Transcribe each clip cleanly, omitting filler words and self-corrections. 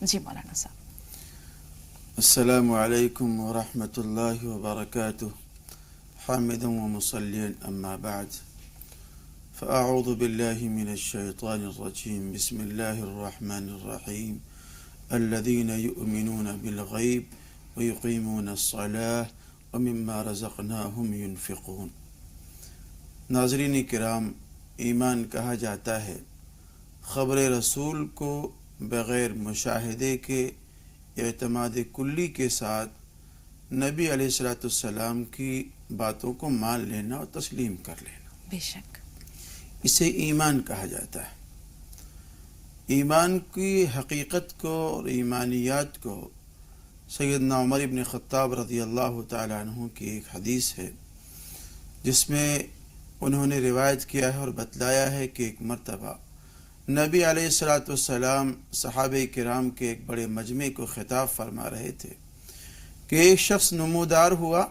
جی مولانا صاحب. السلام علیکم ورحمۃ اللہ وبرکاتہ. حامدا ومصلیا اما بعد فاعوذ باللہ من الشیطان الرجیم. بسم اللہ الرحمن الرحیم. الذین یؤمنون بالغیب ویقیمون الصلاة ومما رزقناہم ینفقون. ناظرین کرام، ایمان کہا جاتا ہے خبر رسول کو بغیر مشاہدے کے اعتماد کلی کے ساتھ نبی علیہ الصلوۃ والسلام کی باتوں کو مان لینا اور تسلیم کر لینا. بے شک اسے ایمان کہا جاتا ہے. ایمان کی حقیقت کو اور ایمانیات کو سیدنا عمر ابن خطاب رضی اللہ تعالیٰ عنہ کی ایک حدیث ہے جس میں انہوں نے روایت کیا ہے اور بتلایا ہے کہ ایک مرتبہ نبی علیہ الصلوۃ والسلام صحابہ کرام کے ایک بڑے مجمع کو خطاب فرما رہے تھے کہ ایک شخص نمودار ہوا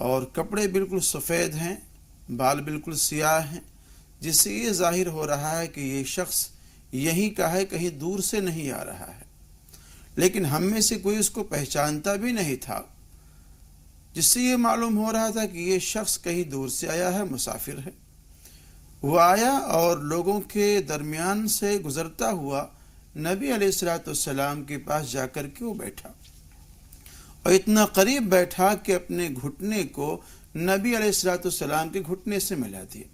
اور کپڑے بالکل سفید ہیں، بال بالکل سیاہ ہیں، جس سے یہ ظاہر ہو رہا ہے کہ یہ شخص یہیں کا ہے، کہیں دور سے نہیں آ رہا ہے. لیکن ہم میں سے کوئی اس کو پہچانتا بھی نہیں تھا، جس سے یہ معلوم ہو رہا تھا کہ یہ شخص کہیں دور سے آیا ہے، مسافر ہے. وہ آیا اور لوگوں کے درمیان سے گزرتا ہوا نبی علیہ الصلوۃ والسلام کے پاس جا کر کے وہ بیٹھا اور اتنا قریب بیٹھا کہ اپنے گھٹنے کو نبی علیہ الصلوۃ والسلام کے گھٹنے سے ملا دیا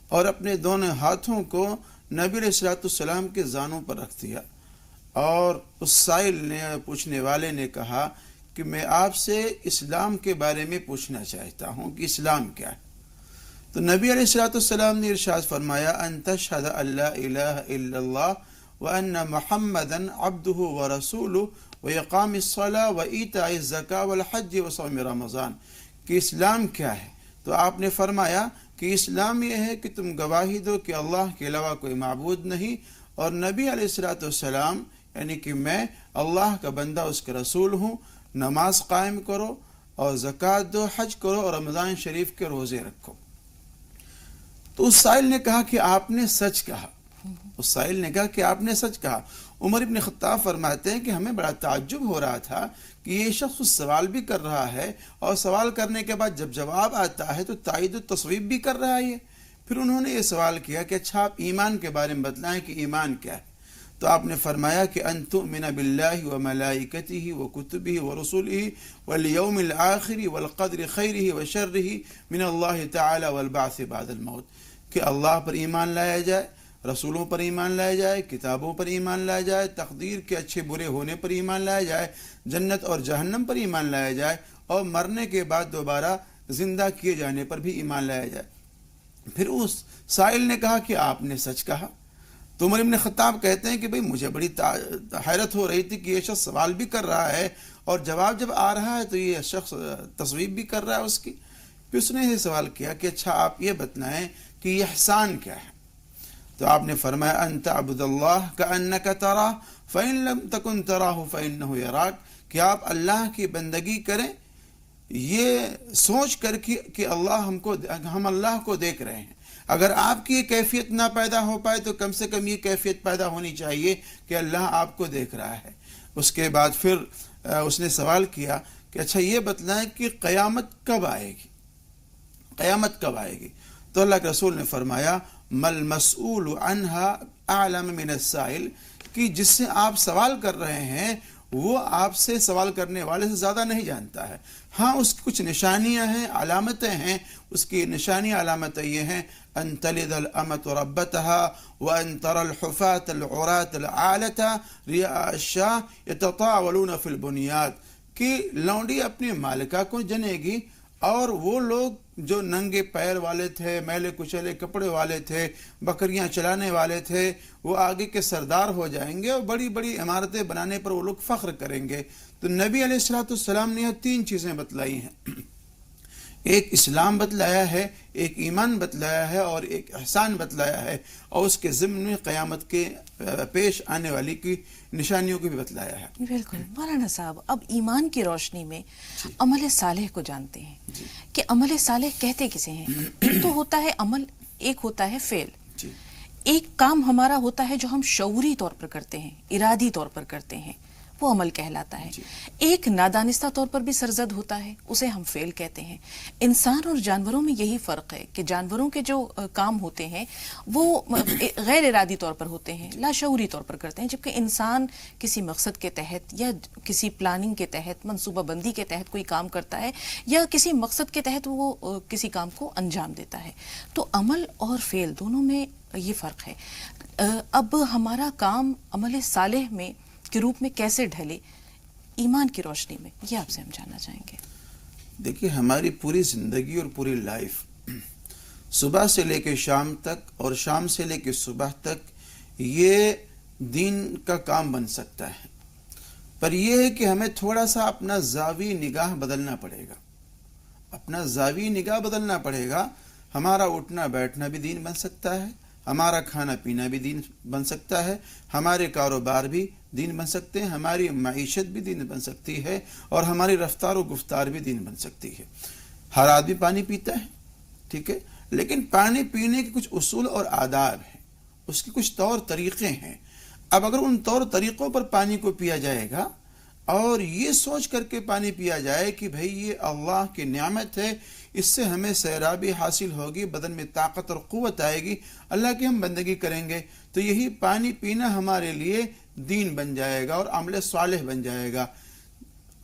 اور اپنے دونوں ہاتھوں کو نبی علیہ الصلوۃ والسلام کے زانوں پر رکھ دیا. اور اس سائل نے، پوچھنے والے نے کہا کہ میں آپ سے اسلام کے بارے میں پوچھنا چاہتا ہوں کہ اسلام کیا ہے. تو نبی علیہ الصلوۃ والسلام نے ارشاد فرمایا ان تشہد ان لا الہ الا اللہ وان محمدا عبدہ ورسولہ واقام الصلاۃ وایتاء الزکاۃ والحج وصوم رمضان. کہ اسلام کیا ہے؟ تو آپ نے فرمایا کہ اسلام یہ ہے کہ تم گواہی دو کہ اللہ کے علاوہ کوئی معبود نہیں اور نبی علیہ الصلوۃ والسلام یعنی کہ میں اللہ کا بندہ، اس کا رسول ہوں. نماز قائم کرو اور زکوٰۃ دو، حج کرو اور رمضان شریف کے روزے رکھو. تو اس سائل نے کہا کہ آپ نے سچ کہا. اس سائل نے کہا کہ آپ نے سچ کہا. عمر ابن خطاب فرماتے ہیں کہ ہمیں بڑا تعجب ہو رہا تھا کہ یہ شخص سوال بھی کر رہا ہے اور سوال کرنے کے بعد جب جواب آتا ہے تو تائید و تصویب بھی کر رہا ہے. پھر انہوں نے یہ سوال کیا کہ اچھا آپ ایمان کے بارے میں بتلائیں کہ ایمان کیا ہے. تو آپ نے فرمایا کہ ان تؤمن باللہ وملائکتہ وکتبہ ورسلہ والیوم الآخر والقدر خیرہ وشرہ من اللہ تعالی والبعث بعد الموت. کہ اللہ پر ایمان لایا جائے، رسولوں پر ایمان لایا جائے، کتابوں پر ایمان لایا جائے، تقدیر کے اچھے برے ہونے پر ایمان لایا جائے، جنت اور جہنم پر ایمان لایا جائے اور مرنے کے بعد دوبارہ زندہ کیے جانے پر بھی ایمان لایا جائے. پھر اس سائل نے کہا کہ آپ نے سچ کہا. تو عمر ابن خطاب کہتے ہیں کہ بھئی مجھے بڑی حیرت ہو رہی تھی کہ یہ شخص سوال بھی کر رہا ہے اور جواب جب آ رہا ہے تو یہ شخص تصویب بھی کر رہا ہے اس کی. پھر اس نے یہ سوال کیا کہ اچھا آپ یہ بتلائیں کہ یہ احسان کیا ہے. تو آپ نے فرمایا ان تعبد اللہ کأنک تراہ فإن لم تکن تراہ فإنہ یراک. کہ آپ اللہ کی بندگی کریں یہ سوچ کر کہ ہم اللہ کو دیکھ رہے ہیں. اگر آپ کی یہ کیفیت نہ پیدا ہو پائے تو کم سے کم یہ کیفیت پیدا ہونی چاہیے کہ اللہ آپ کو دیکھ رہا ہے. اس کے بعد پھر اس نے سوال کیا کہ اچھا یہ بتلائیں کہ قیامت کب آئے گی، قیامت کب آئے گی. تو اللہ کے رسول نے فرمایا مل مسئول عنہا اعلم من السائل. کہ جس سے آپ سوال کر رہے ہیں وہ آپ سے سوال کرنے والے سے زیادہ نہیں جانتا ہے. ہاں اس کی کچھ نشانیاں ہیں، علامتیں ہیں. اس کی نشانی علامتیں یہ ہیں ان تلد الامۃ ربتها وان ترى الحفاة العراة العالة رعاء الشاة يتطاولون في البنيات. کہ لونڈی اپنی مالکہ کو جنے گی اور وہ لوگ جو ننگے پیر والے تھے، میلے کچلے کپڑے والے تھے، بکریاں چلانے والے تھے، وہ آگے کے سردار ہو جائیں گے اور بڑی بڑی عمارتیں بنانے پر وہ لوگ فخر کریں گے. تو نبی علیہ الصلوۃ والسلام نے یہ 3 چیزیں بتلائی ہیں. ایک اسلام بتلایا ہے، ایک ایمان بتلایا ہے اور ایک احسان بتلایا ہے اور اس کے ضمن میں قیامت کے پیش آنے والی کی نشانیوں کو بھی بتلایا ہے. بالکل. مولانا صاحب اب ایمان کی روشنی میں عمل صالح کو جانتے ہیں کہ عمل صالح کہتے کسے ہیں؟ ایک تو ہوتا ہے عمل، ایک ہوتا ہے فعل. ایک کام ہمارا ہوتا ہے جو ہم شعوری طور پر کرتے ہیں، ارادی طور پر کرتے ہیں، وہ عمل کہلاتا ہے. ایک نادانستہ طور پر بھی سرزد ہوتا ہے، اسے ہم فعل کہتے ہیں. انسان اور جانوروں میں یہی فرق ہے کہ جانوروں کے جو کام ہوتے ہیں وہ غیر ارادی طور پر ہوتے ہیں، لاشعوری طور پر کرتے ہیں، جبکہ انسان کسی مقصد کے تحت یا کسی پلاننگ کے تحت، منصوبہ بندی کے تحت کوئی کام کرتا ہے یا کسی مقصد کے تحت وہ کسی کام کو انجام دیتا ہے. تو عمل اور فعل دونوں میں یہ فرق ہے. اب ہمارا کام عمل صالح میں کے روپ میں کیسے ڈھلے ایمان کی روشنی میں، یہ آپ سے ہم جاننا چاہیں گے. دیکھیے، ہماری پوری زندگی اور پوری لائف صبح سے لے کے شام تک اور شام سے لے کے صبح تک یہ دین کا کام بن سکتا ہے، پر یہ ہے کہ ہمیں تھوڑا سا اپنا زاوی نگاہ بدلنا پڑے گا. اپنا زاوی نگاہ بدلنا پڑے گا. ہمارا اٹھنا بیٹھنا بھی دین بن سکتا ہے، ہمارا کھانا پینا بھی دین بن سکتا ہے، ہمارے کاروبار بھی دین بن سکتے ہیں، ہماری معیشت بھی دین بن سکتی ہے، اور ہماری رفتار و گفتار بھی دین بن سکتی ہے. ہر آدمی پانی پیتا ہے، ٹھیک ہے، لیکن پانی پینے کے کچھ اصول اور آداب ہیں، اس کے کچھ طور طریقے ہیں. اب اگر ان طور طریقوں پر پانی کو پیا جائے گا اور یہ سوچ کر کے پانی پیا جائے کہ بھئی یہ اللہ کی نعمت ہے، اس سے ہمیں سیرابی حاصل ہوگی، بدن میں طاقت اور قوت آئے گی، اللہ کی ہم بندگی کریں گے، تو یہی پانی پینا ہمارے لیے دین بن جائے گا اور عمل صالح بن جائے گا.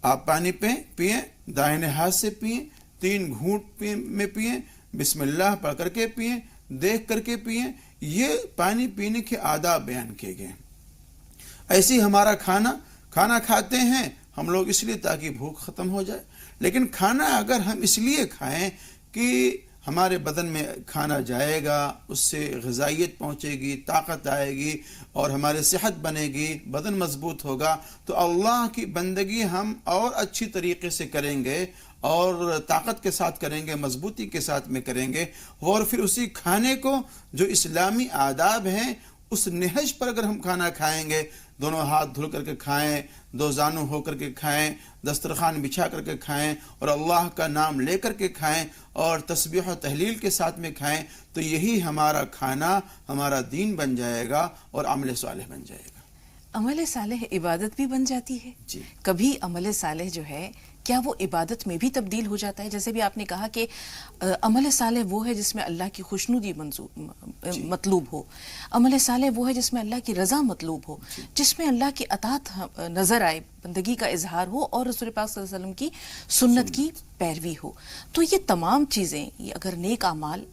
آپ پانی پئیں، دائیں ہاتھ سے پئیں، 3 گھونٹ میں پئیں، بسم اللہ پڑھ کر کے پئیں، دیکھ کر کے پئیں. یہ پانی پینے کے آداب بیان کیے گئے. ایسے ہی ہمارا کھانا کھاتے ہیں ہم لوگ اس لیے تاکہ بھوک ختم ہو جائے، لیکن کھانا اگر ہم اس لیے کھائیں کہ ہمارے بدن میں کھانا جائے گا، اس سے غذائیت پہنچے گی، طاقت آئے گی اور ہمارے صحت بنے گی، بدن مضبوط ہوگا، تو اللہ کی بندگی ہم اور اچھی طریقے سے کریں گے اور طاقت کے ساتھ کریں گے، مضبوطی کے ساتھ میں کریں گے. اور پھر اسی کھانے کو جو اسلامی آداب ہیں اس نہج پر اگر ہم کھانا کھائیں گے، دونوں ہاتھ دھل کر کے کھائیں، 2 زانو ہو کر کے کھائیں، دسترخوان بچھا کر کے کھائیں اور اللہ کا نام لے کر کے کھائیں اور تسبیح و تحلیل کے ساتھ میں کھائیں، تو یہی ہمارا کھانا ہمارا دین بن جائے گا اور عمل صالح بن جائے گا. عمل صالح عبادت بھی بن جاتی ہے. جی. کبھی عمل صالح جو ہے کیا وہ عبادت میں بھی تبدیل ہو جاتا ہے؟ جیسے بھی آپ نے کہا کہ عمل صالح وہ ہے جس میں اللہ کی خوشنودی مطلوب ہو، عمل صالح وہ ہے جس میں اللہ کی رضا مطلوب ہو، جس میں اللہ کی اطاعت نظر آئے، بندگی کا اظہار ہو اور رسول پاک صلی اللہ علیہ وسلم کی سنت کی پیروی ہو. تو یہ تمام چیزیں اگر نیک اعمال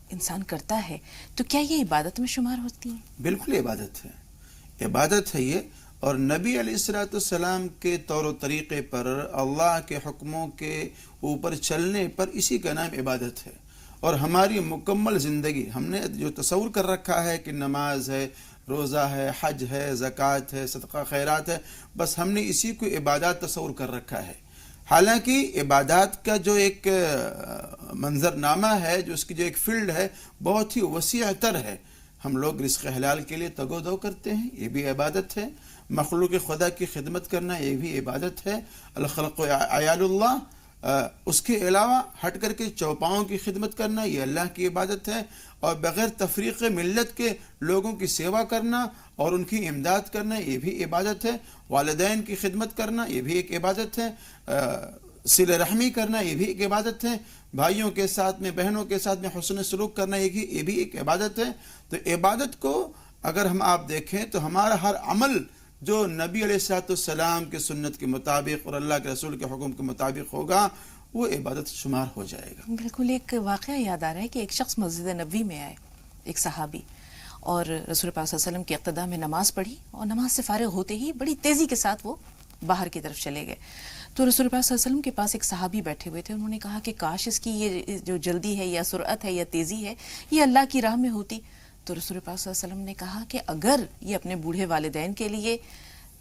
انسان کرتا ہے تو کیا یہ عبادت میں شمار ہوتی ہیں؟ بالکل عبادت ہے، عبادت ہے یہ. اور نبی علیہ السلام کے طور و طریقے پر، اللہ کے حکموں کے اوپر چلنے پر، اسی کا نام عبادت ہے. اور ہماری مکمل زندگی ہم نے جو تصور کر رکھا ہے کہ نماز ہے، روزہ ہے، حج ہے، زکوٰۃ ہے، صدقہ خیرات ہے، بس ہم نے اسی کو عبادات تصور کر رکھا ہے. حالانکہ عبادات کا جو ایک منظرنامہ ہے، جو اس کی جو ایک فیلڈ ہے، بہت ہی وسیع تر ہے. ہم لوگ رزق حلال کے لیے تگ و دو کرتے ہیں، یہ بھی عبادت ہے. مخلوق خدا کی خدمت کرنا یہ بھی عبادت ہے. الخلق عیال اللہ. اس کے علاوہ ہٹ کر کے چوپاؤں کی خدمت کرنا یہ اللہ کی عبادت ہے. اور بغیر تفریق ملت کے لوگوں کی سیوا کرنا اور ان کی امداد کرنا یہ بھی عبادت ہے. والدین کی خدمت کرنا یہ بھی ایک عبادت ہے. صلہ رحمی کرنا یہ بھی ایک عبادت ہے. بھائیوں کے ساتھ میں، بہنوں کے ساتھ میں حسن سلوک کرنا یہ بھی ایک عبادت ہے. تو عبادت کو اگر ہم آپ دیکھیں تو ہمارا ہر عمل جو نبی علیہ السلام کے سنت کے مطابق اور اللہ کے رسول کے حکم کے مطابق ہوگا وہ عبادت شمار ہو جائے گا. بالکل. ایک واقعہ یاد آ رہا ہے کہ ایک شخص مسجد نبوی میں آئے، ایک صحابی، اور رسول پاک صلی اللہ علیہ وسلم کی اقتداء میں نماز پڑھی، اور نماز سے فارغ ہوتے ہی بڑی تیزی کے ساتھ وہ باہر کی طرف چلے گئے. تو رسول پاک صلی اللہ علیہ وسلم کے پاس ایک صحابی بیٹھے ہوئے تھے. انہوں نے کہا کہ کاش اس کی یہ جو جلدی ہے یا سرعت ہے یا تیزی ہے یہ اللہ کی راہ میں ہوتی. تو رسول پاک صلی اللہ علیہ وسلم نے کہا کہ اگر یہ اپنے بوڑھے والدین کے لیے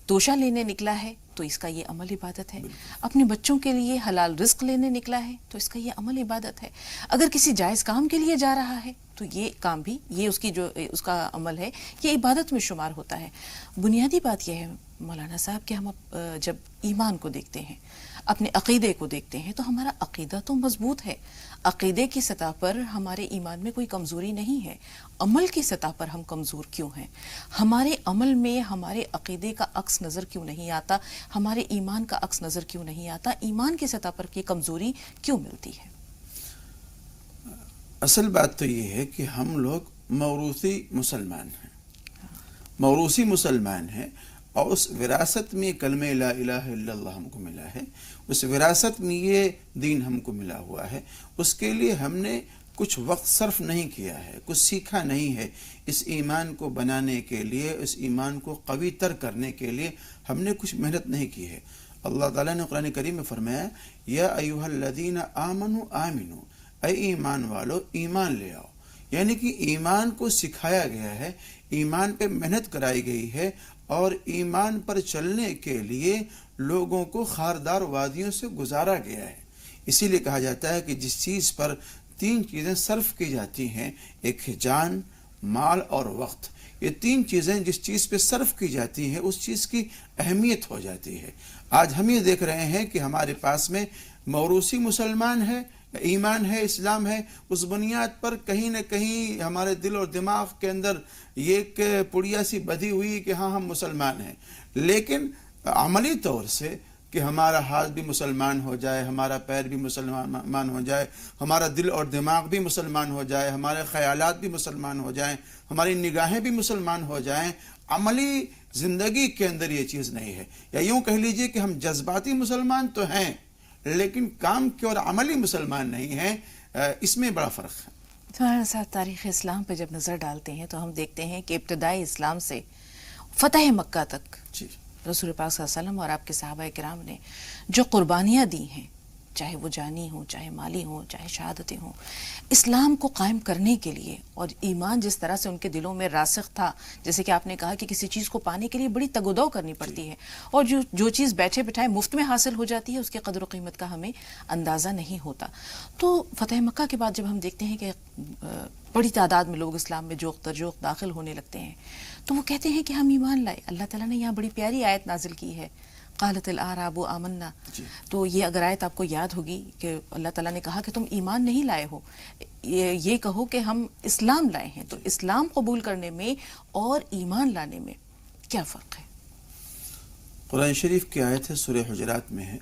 توشہ لینے نکلا ہے تو اس کا یہ عمل عبادت ہے. اپنے بچوں کے لیے حلال رزق لینے نکلا ہے تو اس کا یہ عمل عبادت ہے. اگر کسی جائز کام کے لیے جا رہا ہے تو یہ کام بھی، یہ اس کا عمل ہے، یہ عبادت میں شمار ہوتا ہے. بنیادی بات یہ ہے مولانا صاحب کہ ہم جب ایمان کو دیکھتے ہیں، اپنے عقیدے کو دیکھتے ہیں تو ہمارا عقیدہ تو مضبوط ہے، عقیدے کی سطح پر ہمارے ایمان میں کوئی کمزوری نہیں ہے، عمل کی سطح پر ہم کمزور کیوں ہیں؟ ہمارے عمل میں ہمارے عقیدے کا عکس نظر کیوں نہیں آتا؟ ہمارے ایمان کا عکس نظر کیوں نہیں آتا؟ ایمان کی سطح پر یہ کمزوری کیوں ملتی ہے؟ اصل بات تو یہ ہے کہ ہم لوگ موروثی مسلمان ہیں، موروثی مسلمان ہیں، اور اس وراثت میں کلمہ لا الہ الا اللہ ہم کو ملا ہے، اس وراثت میں یہ دین ہم کو ملا ہوا ہے، اس کے لیے ہم نے کچھ وقت صرف نہیں کیا ہے، کچھ سیکھا نہیں ہے، اس ایمان کو بنانے کے لیے، اس ایمان کو قوی تر کرنے کے لیے ہم نے کچھ محنت نہیں کی ہے۔ اللہ تعالیٰ نے قرآن کریم میں فرمایا یا ایھا الذین آمنوا آمنوا، اے ایمان والو ایمان لے آؤ، یعنی کہ ایمان کو سکھایا گیا ہے، ایمان پہ محنت کرائی گئی ہے، اور ایمان پر چلنے کے لیے لوگوں کو خاردار وادیوں سے گزارا گیا ہے۔ اسی لیے کہا جاتا ہے کہ جس چیز پر 3 چیزیں صرف کی جاتی ہیں، ایک ہے جان، مال اور وقت، یہ 3 چیزیں جس چیز پہ صرف کی جاتی ہیں اس چیز کی اہمیت ہو جاتی ہے۔ آج ہم یہ دیکھ رہے ہیں کہ ہمارے پاس میں موروثی مسلمان ہے، ایمان ہے، اسلام ہے، اس بنیاد پر کہیں نہ کہیں ہمارے دل اور دماغ کے اندر یہ ایک پڑیا سی بدھی ہوئی کہ ہاں ہم مسلمان ہیں، لیکن عملی طور سے کہ ہمارا ہاتھ بھی مسلمان ہو جائے، ہمارا پیر بھی مسلمان ہو جائے، ہمارا دل اور دماغ بھی مسلمان ہو جائے، ہمارے خیالات بھی مسلمان ہو جائیں، ہماری نگاہیں بھی مسلمان ہو جائیں، عملی زندگی کے اندر یہ چیز نہیں ہے۔ یا یوں کہہ لیجئے کہ ہم جذباتی مسلمان تو ہیں لیکن کام کے اور عملی مسلمان نہیں ہیں، اس میں بڑا فرق ہے۔ ہمارے ساتھ تاریخ اسلام پہ جب نظر ڈالتے ہیں تو ہم دیکھتے ہیں کہ ابتدائی اسلام سے فتح مکہ تک رسول پاک صلی اللہ علیہ وسلم اور آپ کے صحابہ کرام نے جو قربانیاں دی ہیں، چاہے وہ جانی ہوں، چاہے مالی ہوں، چاہے شہادتیں ہوں، اسلام کو قائم کرنے کے لیے، اور ایمان جس طرح سے ان کے دلوں میں راسخ تھا، جیسے کہ آپ نے کہا کہ کسی چیز کو پانے کے لیے بڑی تگ و دو کرنی پڑتی ہے، اور جو چیز بیٹھے بٹھائے مفت میں حاصل ہو جاتی ہے اس کے قدر و قیمت کا ہمیں اندازہ نہیں ہوتا۔ تو فتح مکہ کے بعد جب ہم دیکھتے ہیں کہ بڑی تعداد میں لوگ اسلام میں جوق در جوق داخل ہونے لگتے ہیں تو وہ کہتے ہیں کہ ہم ایمان لائے۔ اللہ تعالیٰ نے یہاں بڑی پیاری آیت نازل کی ہے، قالت الاعراب آمنا۔ تو یہ اگر آیت آپ کو یاد ہوگی کہ اللہ تعالیٰ نے کہا کہ تم ایمان نہیں لائے ہو، یہ کہو کہ ہم اسلام لائے ہیں۔ تو اسلام قبول کرنے میں اور ایمان لانے میں کیا فرق ہے؟ قرآن شریف کی آیت ہے، سورہ حجرات میں ہے،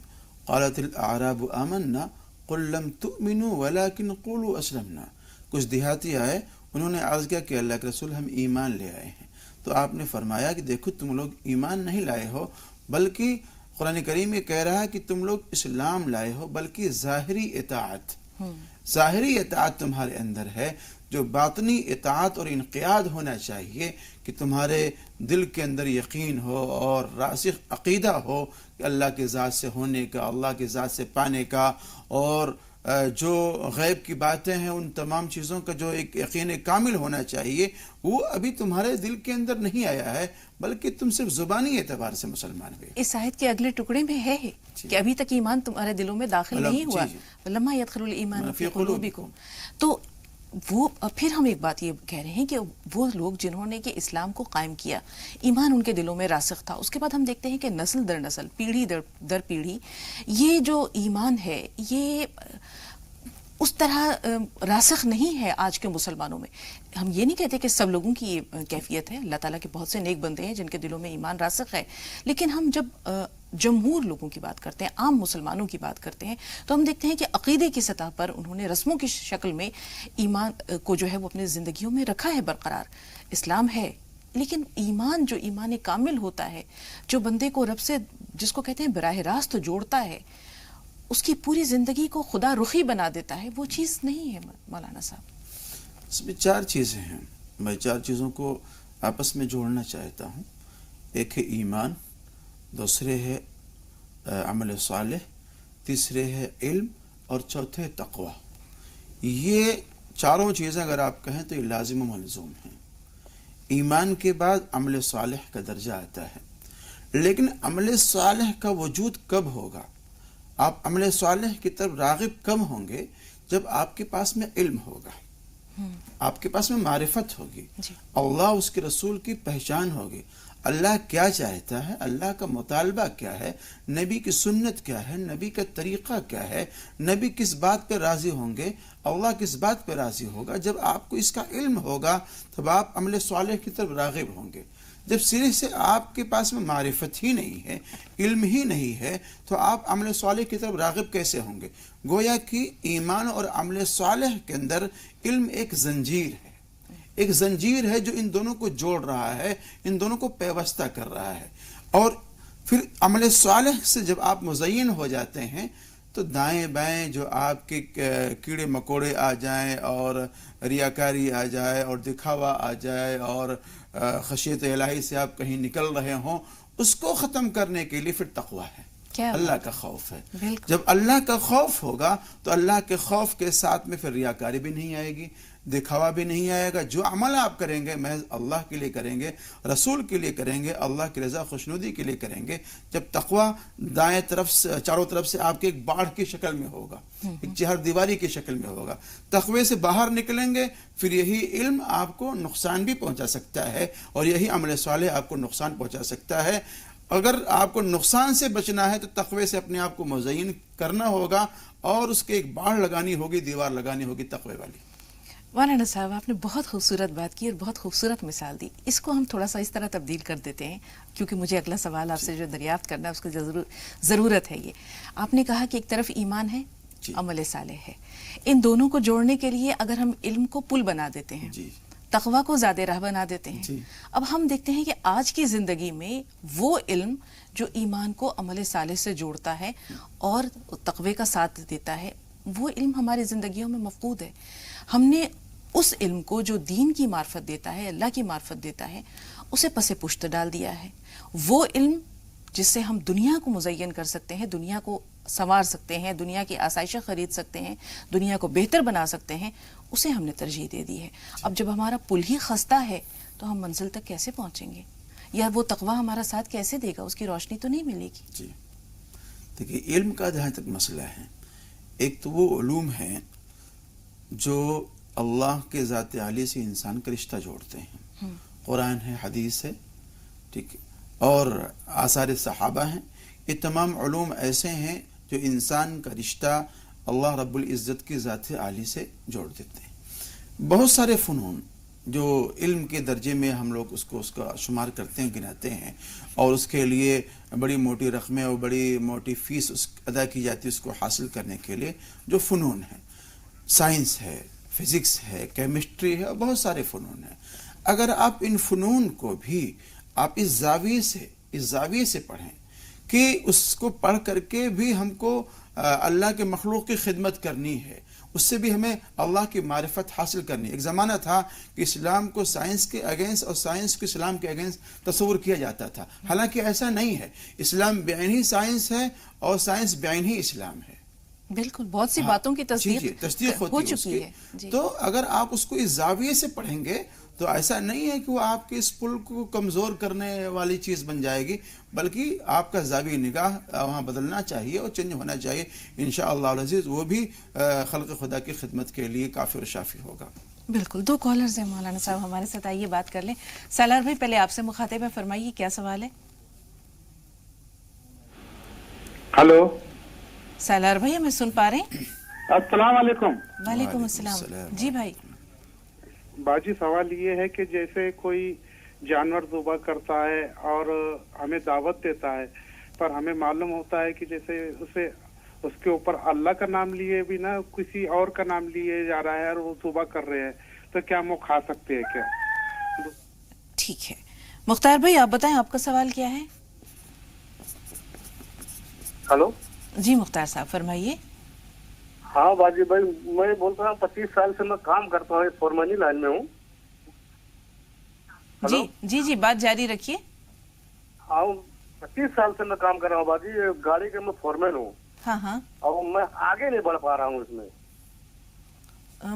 قالت الاعراب آمنا قل لم تؤمنوا ولكن قولوا اسلمنا۔ کچھ دیہاتی آئے، انہوں نے عرض کیا کہ اللہ کے رسول ہم ایمان لے آئے ہیں، تو آپ نے فرمایا کہ دیکھو تم لوگ ایمان نہیں لائے ہو، بلکہ قرآن کریم یہ کہہ رہا ہے کہ تم لوگ اسلام لائے ہو، بلکہ ظاہری اطاعت، ظاہری اطاعت تمہارے اندر ہے، جو باطنی اطاعت اور انقیاد ہونا چاہیے کہ تمہارے دل کے اندر یقین ہو اور راسخ عقیدہ ہو کہ اللہ کے ذات سے ہونے کا، اللہ کے ذات سے پانے کا، اور جو غیب کی باتیں ہیں ان تمام چیزوں کا جو ایک یقین کامل ہونا چاہیے، وہ ابھی تمہارے دل کے اندر نہیں آیا ہے، بلکہ تم صرف زبانی اعتبار سے مسلمان ہوئے۔ اس آیت کے اگلے ٹکڑے میں ہے کہ ابھی تک ایمان تمہارے دلوں میں داخل نہیں ہوا، لما يدخل الایمان فی قلوبکم۔ تو وہ پھر ہم ایک بات یہ کہہ رہے ہیں کہ وہ لوگ جنہوں نے کہ اسلام کو قائم کیا، ایمان ان کے دلوں میں راسخ تھا، اس کے بعد ہم دیکھتے ہیں کہ نسل در نسل، پیڑھی در پیڑھی یہ جو ایمان ہے یہ اس طرح راسخ نہیں ہے آج کے مسلمانوں میں۔ ہم یہ نہیں کہتے کہ سب لوگوں کی یہ کیفیت ہے، اللہ تعالیٰ کے بہت سے نیک بندے ہیں جن کے دلوں میں ایمان راسخ ہے، لیکن ہم جب جمہور لوگوں کی بات کرتے ہیں، عام مسلمانوں کی بات کرتے ہیں، تو ہم دیکھتے ہیں کہ عقیدے کی سطح پر انہوں نے رسموں کی شکل میں ایمان کو جو ہے وہ اپنی زندگیوں میں رکھا ہے برقرار۔ اسلام ہے، لیکن ایمان جو ایمان کامل ہوتا ہے، جو بندے کو رب سے جس کو کہتے ہیں براہ راست جوڑتا ہے، اس کی پوری زندگی کو خدا رخی بنا دیتا ہے، وہ چیز نہیں ہے مولانا صاحب۔ اس میں 4 چیزیں ہیں، میں 4 چیزوں کو آپس میں جوڑنا چاہتا ہوں۔ ایک ہے ایمان، دوسرے ہے عمل صالح، تیسرے ہے علم، اور چوتھے تقوی۔ یہ 4 چیزیں اگر آپ کہیں تو یہ لازم و ملزوم ہیں۔ ایمان کے بعد عمل صالح کا درجہ آتا ہے، لیکن عمل صالح کا وجود کب ہوگا؟ آپ عمل صالح کی طرف راغب کب ہوں گے؟ جب آپ کے پاس میں علم ہوگا، آپ کے پاس میں معرفت ہوگی، اللہ اس کے رسول کی پہچان ہوگی۔ اللہ کیا چاہتا ہے، اللہ کا مطالبہ کیا ہے، نبی کی سنت کیا ہے، نبی کا طریقہ کیا ہے، نبی کس بات پہ راضی ہوں گے، اللہ کس بات پہ راضی ہوگا. جب آپ کو اس کا علم ہوگا تب آپ عمل صالح کی طرف راغب ہوں گے. جب سرے سے آپ کے پاس میں معرفت ہی نہیں ہے، علم ہی نہیں ہے، تو آپ عمل صالح کی طرف راغب کیسے ہوں گے؟ گویا کہ ایمان اور عمل صالح کے اندر علم ایک زنجیر ہے، ایک زنجیر ہے جو ان دونوں کو جوڑ رہا ہے، ان دونوں کو پیوستہ کر رہا ہے. اور پھر عمل صالح سے جب آپ مزین ہو جاتے ہیں تو دائیں بائیں جو آپ کے کیڑے مکوڑے آ جائیں اور ریاکاری آ جائے اور دکھاوا آ جائے اور خشیت الہی سے آپ کہیں نکل رہے ہوں، اس کو ختم کرنے کے لیے پھر تقویٰ ہے، اللہ کا خوف ہے. جب اللہ کا خوف ہوگا تو اللہ کے خوف کے ساتھ میں پھر ریاکاری بھی نہیں آئے گی، دکھاوا بھی نہیں آئے گا. جو عمل آپ کریں گے محض اللہ کے لیے کریں گے، رسول کے لیے کریں گے، اللہ کی رضا خوشنودی کے لیے کریں گے. جب تقویٰ دائیں طرف سے چاروں طرف سے آپ کے ایک باڑھ کی شکل میں ہوگا، ایک چہر دیواری کی شکل میں ہوگا، تقوی سے باہر نکلیں گے پھر یہی علم آپ کو نقصان بھی پہنچا سکتا ہے اور یہی عمل صالح آپ کو نقصان پہنچا سکتا ہے. اگر آپ کو نقصان سے بچنا ہے تو تقوی سے اپنے آپ کو مزین کرنا ہوگا اور اس کے ایک باڑھ لگانی ہوگی، دیوار لگانی ہوگی تقوی والی. مولانا صاحب آپ نے بہت خوبصورت بات کی اور بہت خوبصورت مثال دی. اس کو ہم تھوڑا سا اس طرح تبدیل کر دیتے ہیں کیونکہ مجھے اگلا سوال آپ سے جو دریافت کرنا ہے اس کی ضرورت ہے. یہ آپ نے کہا کہ ایک طرف ایمان ہے، عمل صالح ہے، ان دونوں کو جوڑنے کے لیے اگر ہم علم کو پل بنا دیتے ہیں، تقویٰ کو زیادہ راہ بنا دیتے ہیں. اب ہم دیکھتے ہیں کہ آج کی زندگی میں وہ علم جو ایمان کو عمل صالح سے جوڑتا ہے اور تقوی کا ساتھ دیتا ہے، وہ علم ہماری زندگیوں میں مفقود ہے. ہم نے اس علم کو جو دین کی معرفت دیتا ہے، اللہ کی معرفت دیتا ہے، اسے پس پشت ڈال دیا ہے. وہ علم جس سے ہم دنیا کو مزین کر سکتے ہیں، دنیا کو سنوار سکتے ہیں، دنیا کی آسائشیں خرید سکتے ہیں، دنیا کو بہتر بنا سکتے ہیں، اسے ہم نے ترجیح دے دی ہے. اب جب ہمارا پل ہی خستہ ہے تو ہم منزل تک کیسے پہنچیں گے؟ یا وہ تقویٰ ہمارا ساتھ کیسے دے گا؟ اس کی روشنی تو نہیں ملے گی. جی دیکھیے، علم کا جہاں تک مسئلہ ہے، ایک تو وہ علوم ہیں جو اللہ کے ذات عالی سے انسان کا رشتہ جوڑتے ہیں. قرآن ہے، حدیث ہے، ٹھیک ہے، اور آثار صحابہ ہیں. یہ تمام علوم ایسے ہیں جو انسان کا رشتہ اللہ رب العزت کی ذات عالی سے جوڑ دیتے ہیں. بہت سارے فنون جو علم کے درجے میں ہم لوگ اس کا شمار کرتے ہیں، گناتے ہیں، اور اس کے لیے بڑی موٹی رقمیں اور بڑی موٹی فیس ادا کی جاتی ہے اس کو حاصل کرنے کے لیے. جو فنون ہیں، سائنس ہے، فزکس ہے، کیمسٹری ہے، اور بہت سارے فنون ہیں. اگر آپ ان فنون کو بھی آپ اس زاویے سے پڑھیں کہ اس کو پڑھ کر کے بھی ہم کو اللہ کے مخلوق کی خدمت کرنی ہے، اس سے بھی ہمیں اللہ کی معرفت حاصل کرنی ہے. ایک زمانہ تھا کہ اسلام کو سائنس کے اگینسٹ اور سائنس کو اسلام کے اگینسٹ تصور کیا جاتا تھا، حالانکہ ایسا نہیں ہے. اسلام بعین ہی سائنس ہے اور سائنس بعین ہی اسلام ہے. بالکل، بہت سی باتوں کی تصدیق ہو چکی ہے. تو اگر آپ اس کو اس زاویے سے پڑھیں گے تو ایسا نہیں ہے کہ وہ آپ کے اس پل کو کمزور کرنے والی چیز بن جائے گی، بلکہ آپ کا زاویہ نگاہ وہاں بدلنا چاہیے اور چینج ہونا چاہیے. انشاءاللہ العزیز وہ بھی خلق خدا کی خدمت کے لیے کافی اور شافی ہوگا. بالکل. 2 کالرز ہیں مولانا صاحب ہمارے ساتھ، آئیے بات کر لیں. سالار بھائی پہلے آپ سے مخاطب ہے، فرمائیے کیا سوال ہے؟ ہلو سالار بھائی ہمیں سن پا رہے ہیں؟ السلام علیکم. وعلیکم السلام. جی بھائی. باجی سوال یہ ہے کہ جیسے کوئی جانور ذبح کرتا ہے اور ہمیں دعوت دیتا ہے، پر ہمیں معلوم ہوتا ہے کہ جیسے اس کے اوپر اللہ کا نام لیے بھی نہ کسی اور کا نام لیے جا رہا ہے اور وہ ذبح کر رہے ہیں، تو کیا ہم وہ کھا سکتے ہیں کیا؟ ٹھیک ہے مختار بھائی آپ بتائیں آپ کا سوال کیا ہے؟ ہلو جی مختار صاحب فرمائیے. ہاں باجی بھائی، میں بولتا ہوں 25 سال سے میں کام کرتا ہوں، فورمینی لائن میں ہوں. جی جی جی بات جاری رکھیے. ہاں 25 سال سے میں کام کر رہا ہوں باجی، گاڑی کے میں فورمین ہوں. ہاں ہاں. اور میں آگے نہیں بڑھ پا رہا ہوں اس میں.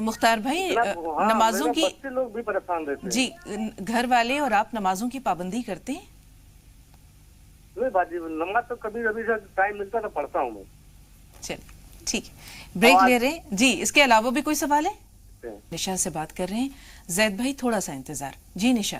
مختار بھائی نمازوں کی بچے لوگ بھی پریشان رہتے ہیں. جی گھر والے اور آپ نمازوں کی پابندی کرتے ہیں؟ نہیں باجی، نماز تو کبھی کبھی سے ٹائم ملتا تو پڑھتا ہوں میں. چلیے ٹھیک ہے، بریک لے رہے ہیں. جی اس کے علاوہ بھی کوئی سوال ہے؟ نشا سے بات کر رہے ہیں. زید بھائی تھوڑا سا انتظار. جی نشا.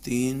3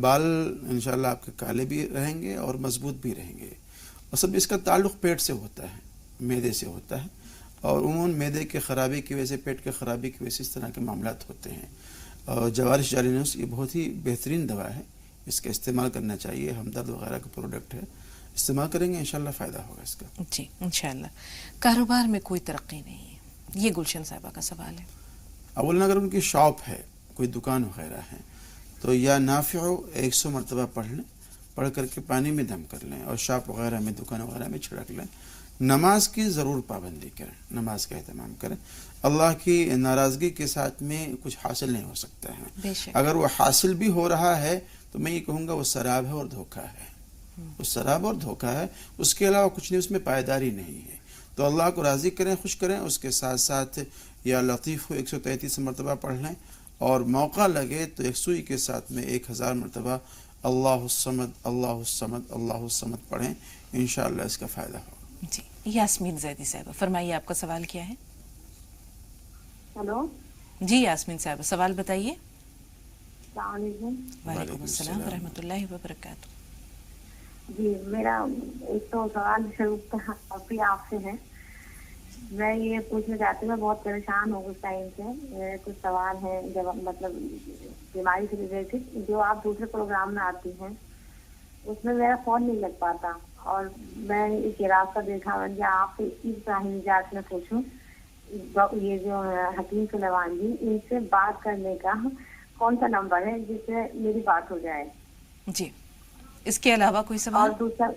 بال انشاءاللہ آپ کے کالے بھی رہیں گے اور مضبوط بھی رہیں گے. اور سب اس کا تعلق پیٹ سے ہوتا ہے, معدے سے ہوتا ہے, اور عموماً معدے کے خرابی کی وجہ سے, پیٹ کے خرابی کی وجہ سے اس طرح کے معاملات ہوتے ہیں. اور جوارش جالینوس یہ بہت ہی بہترین دوا ہے, اس کا استعمال کرنا چاہیے. ہمدرد وغیرہ کا پروڈکٹ ہے, استعمال کریں گے انشاءاللہ فائدہ ہوگا اس کا. جی انشاءاللہ. کاروبار میں کوئی ترقی نہیں ہے, یہ گلشن صاحبہ کا سوال ہے. اولا اگر ان کی شاپ ہے, کوئی دکان وغیرہ ہے, تو یا نافع 100 مرتبہ پڑھ لیں, پڑھ کر کے پانی میں دم کر لیں اور شاپ وغیرہ میں, دکان وغیرہ میں چھڑک لیں. نماز کی ضرور پابندی کریں, نماز کا اہتمام کریں. اللہ کی ناراضگی کے ساتھ میں کچھ حاصل نہیں ہو سکتا ہے. اگر وہ حاصل بھی ہو رہا ہے تو میں یہ کہوں گا وہ سراب ہے اور دھوکہ ہے. وہ سراب اور دھوکہ ہے, اس کے علاوہ کچھ نہیں, اس میں پائیداری نہیں ہے. تو اللہ کو راضی کریں, خوش کریں. اس کے ساتھ ساتھ یا لطیف کو 133 مرتبہ پڑھ لیں, اور موقع لگے تو ایک سوئی کے ساتھ میں 1000 مرتبہ اللہ الصمد اللہ الصمد اللہ الصمد پڑھیں. انشاءاللہ اس کا فائدہ ہوگا. جی یاسمین زیدی صاحبہ فرمائیے, آپ کا سوال کیا ہے؟ ہلو جی یاسمین صاحبہ سوال بتائیے. السلام علیکم. وعلیکم السلام ورحمۃ اللہ وبرکاتہ. جی میرا ایک تو سوال شروع ابھی آپ سے ہے. میں یہ پوچھنا چاہتی ہوں, میں بہت پریشان ہوں اس ٹائم سے. میرے کچھ سوال ہیں جب مطلب بیماری سے ریلیٹڈ, جو آپ دوسرے پروگرام میں آتی ہیں اس میں میرا فون نہیں لگ پاتا, اور میں ایک راستہ دیکھا کہ آپ سے ابراہیم نجات میں پوچھوں, یہ جو حکیم سلیمان جی, ان سے بات کرنے کا کون سا نمبر ہے جس سے میری بات ہو جائے. جی اس کے علاوہ کوئی سوال؟ اور دوسرا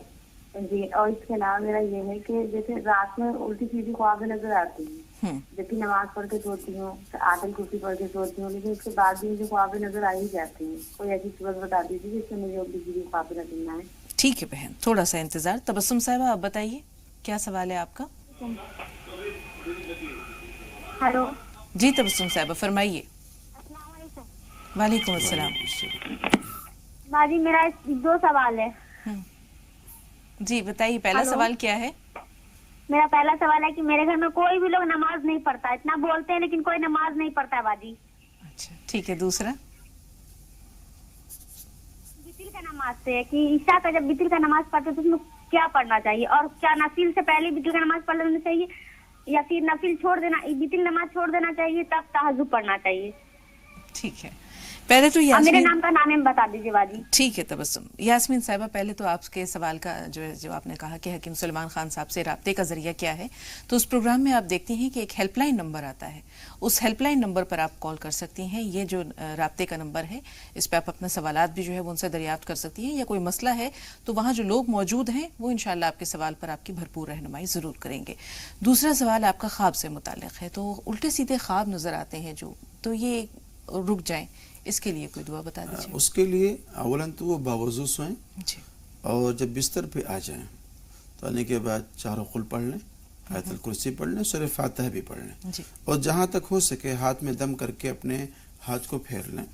جی, اور اس کے علاوہ میرا یہ ہے کہ جیسے رات میں الٹی سیدھی خوابیں نظر آتی ہیں, جبکہ نماز پڑھ کے سوتی ہوں, آیت کرسی پڑھ کے سوتی ہوں, لیکن اس کے بعد بھی مجھے خوابیں نظر آ ہی جاتی ہیں. کوئی ایسی صورت بتا دیجیے جس سے مجھے الٹی سیدھی خوابیں نظر نہ آئے. ٹھیک ہے بہن, تھوڑا سا انتظار. تبسم صاحبہ آپ بتائیے کیا سوال ہے آپ کا؟ ہلو جی تبسم صاحبہ فرمائیے. وعلیکم السلام. باجی میرا 2 سوال ہے. جی بتائیے, پہلا سوال کیا ہے؟ میرا پہلا سوال ہے کہ میرے گھر میں کوئی بھی لوگ نماز نہیں پڑھتا, اتنا بولتے ہیں لیکن کوئی نماز نہیں پڑھتا ہے باجی. اچھا ٹھیک ہے. دوسرا بطل کا نماز سے کہ عشاء کا جب بطل کا نماز پڑھتے تو اس میں کیا پڑھنا چاہیے, اور کیا نفل سے پہلے بطل کا نماز پڑھ لینا چاہیے یا پھر نفل چھوڑ دینا, بطل نماز چھوڑ دینا چاہیے تب تہجد پڑھنا چاہیے. ٹھیک ہے. پہلے تو میرے نام کا نام بتا دیجیے باجی. ٹھیک ہے تبسم. یاسمین صاحبہ پہلے تو آپ کے سوال کا جو آپ نے کہا کہ حکیم سلیمان خان صاحب سے رابطے کا ذریعہ کیا ہے, تو اس پروگرام میں آپ دیکھتی ہیں کہ ایک ہیلپ لائن نمبر آتا ہے. اس ہیلپ لائن نمبر پر آپ کال کر سکتی ہیں. یہ جو رابطے کا نمبر ہے اس پہ آپ اپنے سوالات بھی جو ہے وہ ان سے دریافت کر سکتی ہیں, یا کوئی مسئلہ ہے تو وہاں جو لوگ موجود ہیں وہ انشاءاللہ آپ کے سوال پر آپ کی بھرپور رہنمائی ضرور کریں گے. دوسرا سوال آپ کا خواب سے متعلق ہے. تو الٹے سیدھے خواب نظر آتے ہیں جو, تو یہ رک جائیں, اس کے لیے کوئی دعا بتا دیجیے. اس کے لیے اولاً تو وہ باوضو سوئیں, جی, اور جب بستر پہ آ جائیں تو آنے کے بعد 4 قل پڑھ لیں, آیت الکرسی پڑھ لیں, سورہ فاتحہ بھی پڑھ لیں. جی, اور جہاں تک ہو سکے ہاتھ میں دم کر کے اپنے ہاتھ کو پھیر لیں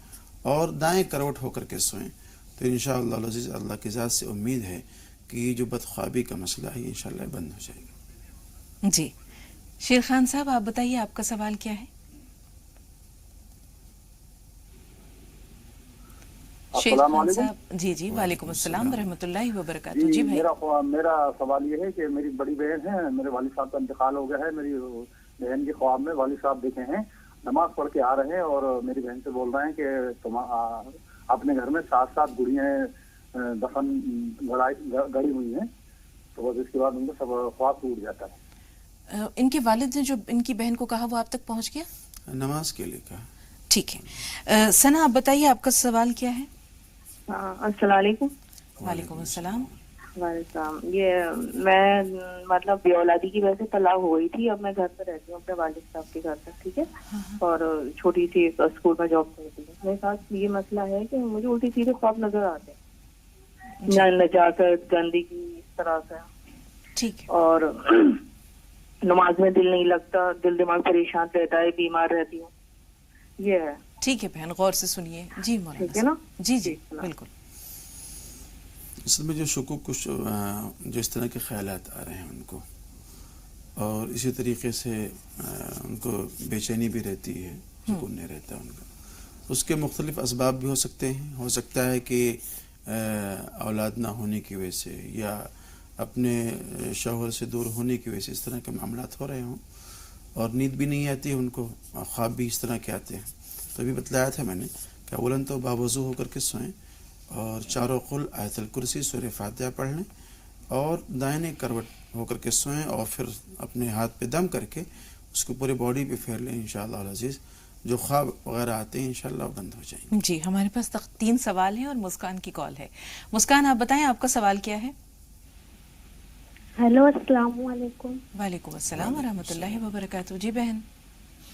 اور دائیں کروٹ ہو کر کے سوئیں. تو انشاءاللہ العزیز اللہ کی ذات سے امید ہے کہ یہ جو بدخوابی کا مسئلہ ہے انشاءاللہ بند ہو جائے گا. جی شیر خان صاحب آپ بتائیے آپ کا سوال کیا ہے؟ السلام علیکم. جی جی وعلیکم السلام ورحمۃ اللہ وبرکاتہ. جی بھائی میرا سوال یہ ہے کہ میری بڑی بہن ہے, میرے والد صاحب کا انتقال ہو گیا ہے. میری بہن کے خواب میں والد صاحب دیکھے ہیں, نماز پڑھ کے آ رہے ہیں, اور میری بہن سے بول رہے ہیں کہ تم اپنے گھر میں 7 گڑیاں دفن گڑی ہوئی ہیں. تو بس اس کے بعد ان کا سب خواب ٹوٹ جاتا ہے. ان کے والد نے جو ان کی بہن کو کہا وہ آپ تک پہنچ گیا؟ نماز کے لیے کہا. ٹھیک ہے. ثنا آپ بتائیے آپ کا سوال کیا ہے؟ السلام علیکم. وعلیکم السلام. وعلیکم. یہ میں مطلب بے اولادی کی وجہ سے طلاق ہو گئی تھی. اب میں گھر پہ رہتی ہوں اپنے والد صاحب کے گھر پر, ٹھیک ہے, اور چھوٹی سی اسکول میں جاب کرتی ہوں. میرے ساتھ یہ مسئلہ ہے کہ مجھے الٹی سیدھے خواب نظر آتے ہیں, نجاست, گندگی, اس طرح سے. ٹھیک ہے. اور نماز میں دل نہیں لگتا, دل دماغ پریشان رہتا ہے, بیمار رہتی ہوں. یہ ہے. ٹھیک ہے بہن, غور سے سنیے. جی مولانا. ٹھیک ہے نا. جی جی بالکل. اصل میں جو شکوک کچھ جو اس طرح کے خیالات آ رہے ہیں ان کو, اور اسی طریقے سے ان کو بے چینی بھی رہتی ہے, سکون نہیں رہتا ان کا. اس کے مختلف اسباب بھی ہو سکتے ہیں. ہو سکتا ہے کہ اولاد نہ ہونے کی وجہ سے یا اپنے شوہر سے دور ہونے کی وجہ سے اس طرح کے معاملات ہو رہے ہوں اور نیند بھی نہیں آتی ہے ان کو، خواب بھی اس طرح کے آتے ہیں. تو ابھی بتلایا تھا میں نے کہ اولاً تو باوضو ہو کر کے سوئیں اور چاروں قل، آیت الکرسی، سورہ فاتحہ پڑھ لیں اور دائیں کروٹ ہو کر کے سوئیں اور پھر اپنے ہاتھ پہ دم کر کے اس کو پورے باڈی پہ پھیر لیں. انشاءاللہ العزیز جو خواب وغیرہ آتے ہیں انشاءاللہ وہ بند ہو جائیں گے. جی ہمارے پاس 3 سوال ہیں اور مسکان کی کال ہے. مسکان آپ بتائیں آپ کا سوال کیا ہے؟ ہیلو، السلام علیکم. وعلیکم السلام ورحمۃ اللہ وبرکاتہ. جی بہن.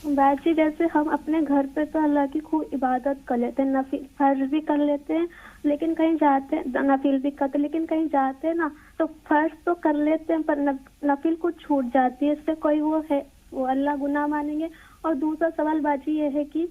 باجی جیسے ہم اپنے گھر پہ تو اللہ کی خوب عبادت کر لیتے ہیں، نفل فرض بھی کر لیتے ہیں، لیکن کہیں جاتے ہیں نفل بھی کرتے، لیکن کہیں جاتے ہیں نا تو فرض تو کر لیتے ہیں پر نفل کو چھوٹ جاتی ہے. اس سے کوئی وہ ہے وہ اللہ گناہ مانیں گے؟ اور دوسرا سوال باجی یہ ہے کہ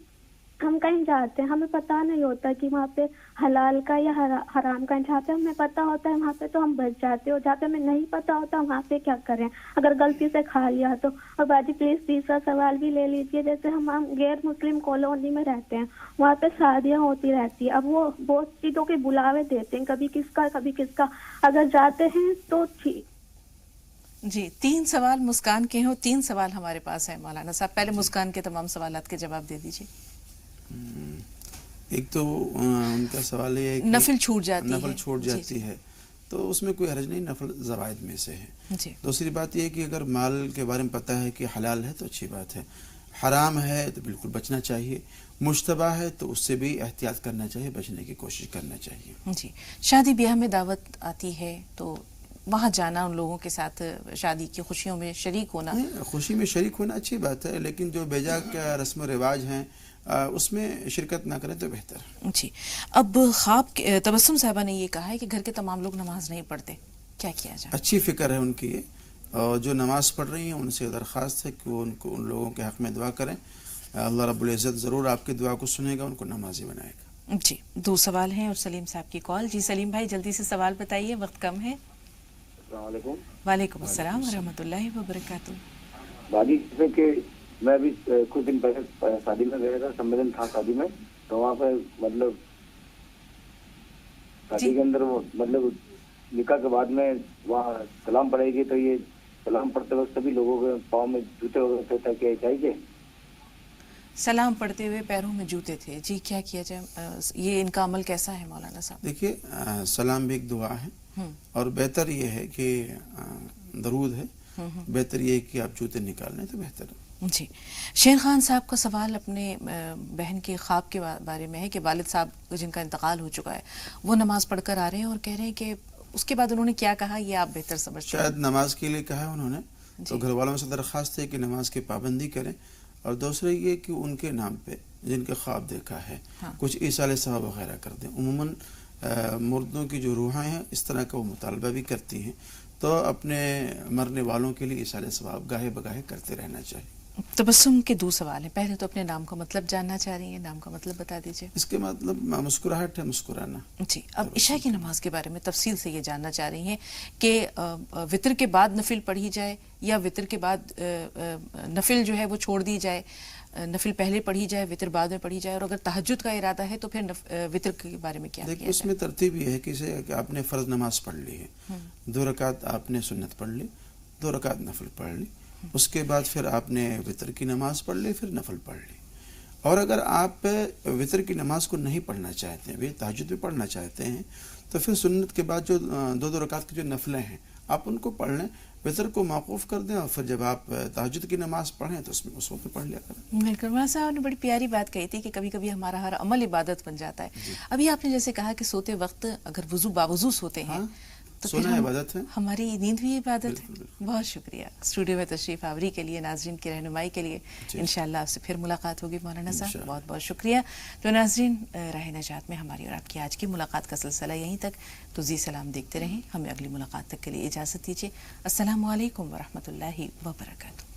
ہم کہیں جاتے ہیں، ہمیں پتہ نہیں ہوتا کہ وہاں پہ حلال کا یا حرام کا، جہاں پہ ہمیں پتہ ہوتا ہے وہاں پہ تو ہم بچ جاتے ہیں، اور جہاں پہ ہمیں نہیں پتہ ہوتا وہاں پہ کیا کریں اگر غلطی سے کھا لیا تو. اور باجی پلیز تیسرا سوال بھی لے لیجیے. جیسے ہم غیر مسلم کالونی میں رہتے ہیں، وہاں پہ شادیاں ہوتی رہتی ہیں، اب وہ بہت چیزوں کے بلاوے دیتے ہیں، کبھی کس کا کبھی کس کا، اگر جاتے ہیں تو ٹھیک. جی 3 سوال مسکان کے ہیں اور 3 سوال ہمارے پاس ہیں مولانا صاحب. پہلے مسکان کے تمام سوالات کے جواب دے دیجیے. ایک تو ان کا سوال یہ ہے کہ نفل چھوٹ جاتی ہے تو اس میں کوئی حرج نہیں، نفل زوائد میں سے ہے. دوسری بات یہ ہے کہ اگر مال کے بارے میں پتہ ہے کہ حلال ہے تو اچھی بات ہے، حرام ہے تو بالکل بچنا چاہیے، مشتبہ ہے تو اس سے بھی احتیاط کرنا چاہیے، بچنے کی کوشش کرنا چاہیے. جی شادی بیاہ میں دعوت آتی ہے تو وہاں جانا، ان لوگوں کے ساتھ شادی کی خوشیوں میں شریک ہونا، خوشی میں شریک ہونا اچھی بات ہے، لیکن جو بیجا کا رسم و رواج ہیں اس میں شرکت نہ کریں تو بہتر. جی اب خواب تبسم صاحبہ نے یہ کہا ہے کہ گھر کے تمام لوگ نماز نہیں پڑھتے، کیا کیا جائے؟ اچھی فکر ہے ان کی، اور جو نماز پڑھ رہی ہیں ان سے درخواست ہے کہ وہ ان لوگوں کے حق میں دعا کریں. اللہ رب العزت ضرور آپ کی دعا کو سنے گا، ان کو نمازی بنائے گا. جی 2 سوال ہیں اور سلیم صاحب کی کال. جی سلیم بھائی جلدی سے سوال بتائیے، وقت کم ہے. السلام علیکم. وعلیکم السلام ورحمۃ اللہ وبرکاتہ. باجی جیسے کہ میں ابھی کچھ دن پہلے شادی میں گیا تھا، سمیلن تھا شادی میں، تو وہاں پہ مطلب شادی کے اندر وہ مطلب نکاح کے بعد میں وہاں سلام پڑے گی تو یہ سلام پڑھتے وقت سبھی لوگوں کے پاؤں میں جوتے وغیرہ تھے، کیا چاہیے؟ سلام پڑھتے ہوئے پیروں میں جوتے تھے، جی کیا کیا جائے؟ یہ ان کا عمل کیسا ہے مولانا صاحب؟ دیکھیے سلام بھی ایک دعا ہے اور بہتر یہ ہے کہ درود ہے، بہتر یہ ہے کہ آپ جوتے نکال لیں تو بہتر ہے. جی شیر خان صاحب کا سوال اپنے بہن کے خواب کے بارے میں ہے کہ والد صاحب جن کا انتقال ہو چکا ہے وہ نماز پڑھ کر آ رہے ہیں اور کہہ رہے ہیں کہ اس کے بعد انہوں نے کیا کہا یہ آپ بہتر سمجھتے ہیں. شاید نماز کے لیے کہا انہوں نے، تو گھر والوں سے درخواست ہے کہ نماز کی پابندی کریں، اور دوسرا یہ کہ ان کے نام پہ جن کا خواب دیکھا ہے کچھ ایصال ثواب وغیرہ کر دیں. عموماً مردوں کی جو روحیں ہیں اس طرح کا وہ مطالبہ بھی کرتی ہیں، تو اپنے مرنے والوں کے لیے ایصال ثواب گاہے بگاہے کرتے رہنا چاہیے. تبسم کے 2 سوال ہیں. پہلے تو اپنے نام کا مطلب جاننا چاہ رہی ہیں، نام کا مطلب بتا دیجیے. اس کے مطلب مسکراہٹ ہے، مسکرانا. جی اب عشاء کی نماز کے بارے میں تفصیل سے یہ جاننا چاہ رہی ہیں کہ وطر کے بعد نفل پڑھی جائے یا وطر کے بعد نفل جو ہے وہ چھوڑ دی جائے، نفل پہلے پڑھی جائے وطر بعد میں پڑھی جائے، اور اگر تہجد کا ارادہ ہے تو پھر وطر کے بارے میں کیا؟ دیکھیں اس میں ترتیب یہ ہے کہ آپ نے فرض نماز پڑھ لی ہے، 2 رکعت آپ نے سنت پڑھ لی، 2 رکعت نفل پڑھ لی، اس کے بعد پھر آپ نے وطر کی نماز پڑھ لی، پھر نفل پڑھ لی. اور اگر آپ وطر کی نماز کو نہیں پڑھنا چاہتے ہیں، تہجد بھی پڑھنا چاہتے ہیں، تو پھر سنت کے بعد جو 2 رکعت کی جو نفلیں ہیں آپ ان کو پڑھ لیں، وطر کو موقوف کر دیں، اور پھر جب آپ تہجد کی نماز پڑھیں تو اس میں اس وقت پڑھ لیا کریں. بالکل. مولانا صاحب نے بڑی پیاری بات کہی تھی کہ کبھی کبھی ہمارا ہر عمل عبادت بن جاتا ہے. ابھی آپ نے جیسے کہا کہ سوتے وقت اگر وضو باوضو سوتے ہیں تو سونا عبادت ہے، ہماری نیند بھی عبادت ہے. بہت شکریہ اسٹوڈیو میں تشریف آوری کے لیے، ناظرین کی رہنمائی کے لیے. انشاءاللہ آپ سے پھر ملاقات ہوگی مولانا صاحب. بہت بہت شکریہ. تو ناظرین راہ نجات میں ہماری اور آپ کی آج کی ملاقات کا سلسلہ یہیں تک. تو زی سلام دیکھتے رہیں. ہمیں اگلی ملاقات تک کے لیے اجازت دیجیے. السلام علیکم ورحمۃ اللہ وبرکاتہ.